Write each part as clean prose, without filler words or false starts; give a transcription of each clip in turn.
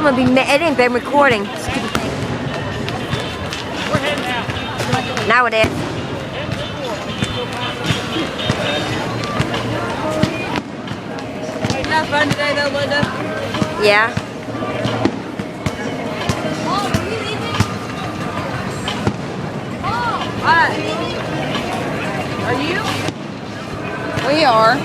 I'm gonna be mad. It ain't been recording. We're heading out. Now it is. You have fun today though, Linda? Yeah. Hi. Are you? We are.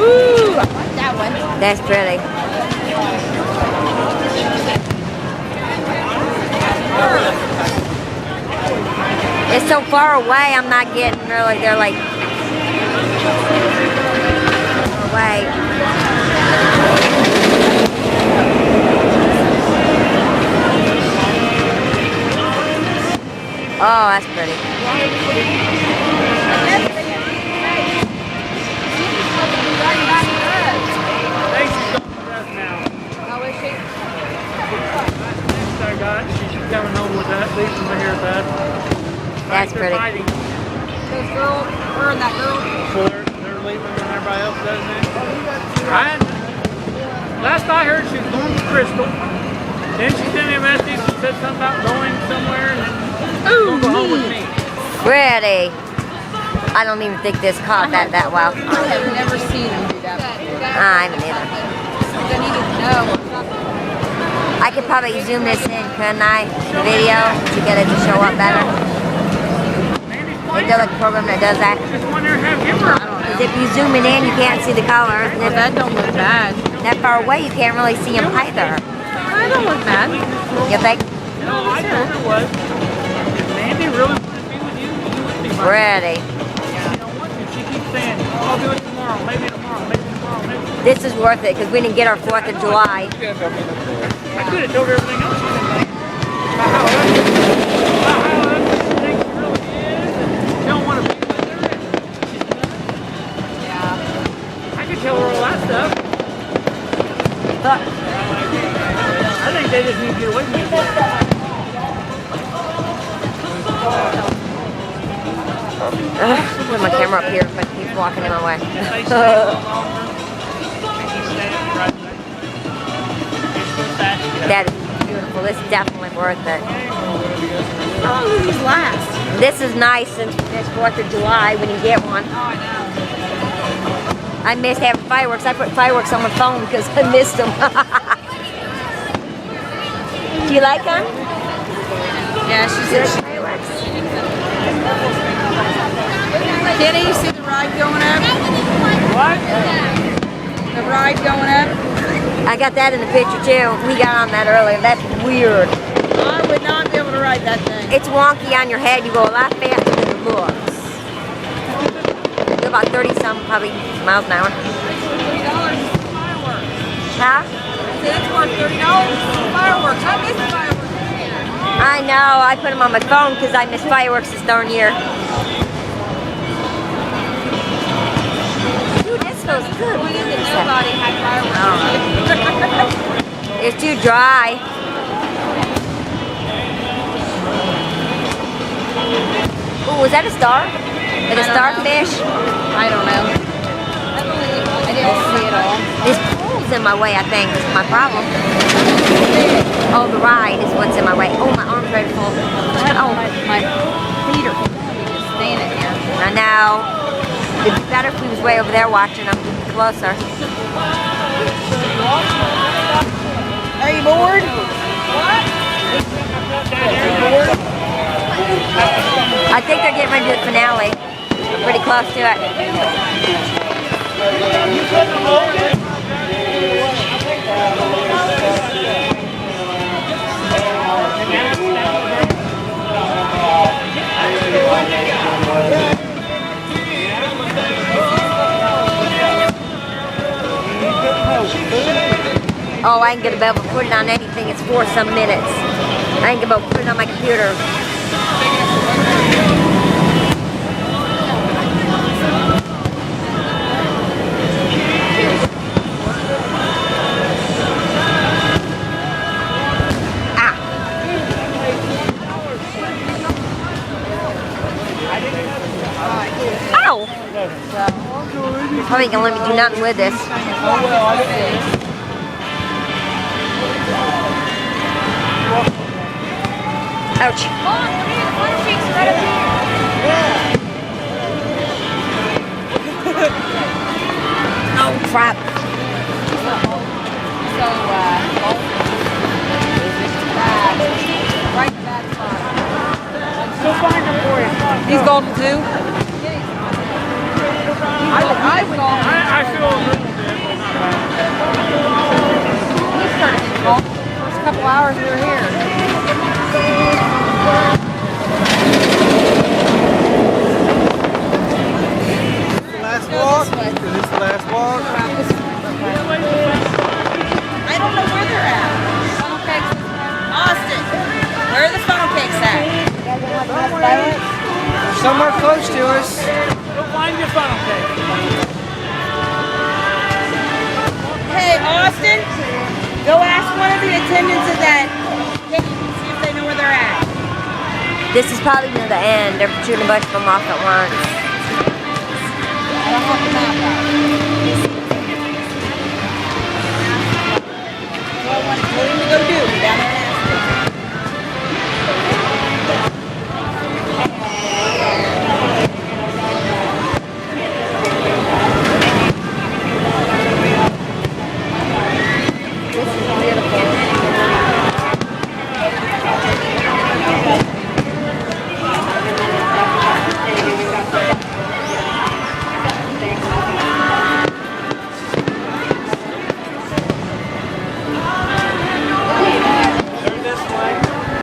Ooh, I like that one. That's pretty. It's so far away, I'm not getting really, they're like away. Oh, that's pretty. Stacy's on the dress now. How is she? Next I got, she's coming home with that. Lisa's here with that. That's They're pretty. fighting. Those girls, her and that girl. So they're leaving when everybody else does it. Last I heard, she was going to Crystal. Then she sent me a message and said something about going somewhere and then go home with me. Pretty. I don't even think this caught that well. I have never seen them do that before. I haven't either. They need to know. I could probably zoom this in, couldn't I? The video to get it to show up better. Mandy's Is playing. there like a program that does that? Just want her to have him around. I don't Because know. if you zoom it in, you can't see the color. And if That don't look bad. that far away, you can't really see them either. That don't look bad. You think? No, I told her was. If Mandy really wanted to be with you, you would be my Pretty. She don't want to. She keeps saying, I'll do it tomorrow, maybe tomorrow, maybe tomorrow, maybe tomorrow. This is worth it because we didn't get our 4th of July. I could have told her everything else she's been saying. About how ugly she thinks she really is, and she don't want to be with her, and she's done. Yeah. I could tell her all that stuff. But I think they just need to get away from me. put my camera up here, but it keeps walking in my way. They stay a little longer, and he's standing right there. It's so fast. That is beautiful. This is definitely worth it. How long do these last? This is nice since it's 4th of July when you get one. Oh, I know. I missed having fireworks. I put fireworks on my phone because I missed them. Do you like them? Yeah, she said she... Fireworks. Kenny, you see the ride going up? What? The ride going up? I got that in the picture too. We got on that earlier. That's weird. I would not be able to ride that thing. It's wonky on your head. You go a lot faster than it looks. You go about 30-some, probably miles an hour. $30 fireworks. Huh? I said it's worth $30 fireworks. I miss fireworks. I know. I put them on my phone because I miss fireworks this darn year. Dude, this feels good. Going into nobody had fireworks. It's too dry. Ooh, was that a star? Is it a I don't know. starfish? I don't know. I didn't see it all. This pool's in my way, I think. This is my problem. Oh, the ride is what's in my way. Oh, my arm's ready to fall. Oh, My feet are just standing here. I know. It'd be better if we was way over there watching them closer. Are you bored? I think they're getting ready to do the finale. We're pretty close to it. Oh, I ain't gonna be able to put it on anything. It's 4 some minutes. I ain't gonna be able to put it on my computer. No. Probably gonna let me do nothing with this. Ouch. Oh crap. So, right in the bad spot. Go find him for you. He's golden too? I feel a little bit, but not bad. He started getting golden the first couple hours we were here. Last walk? Is this the last walk? I don't know where they're at. Austin, where are the funnel cakes at? Somewhere close to us. Go find your funnel cake. Hey, Austin, go ask one of the attendants at that cake and see if they know where they're at. This is probably near the end. They're shooting a bunch of them off at once.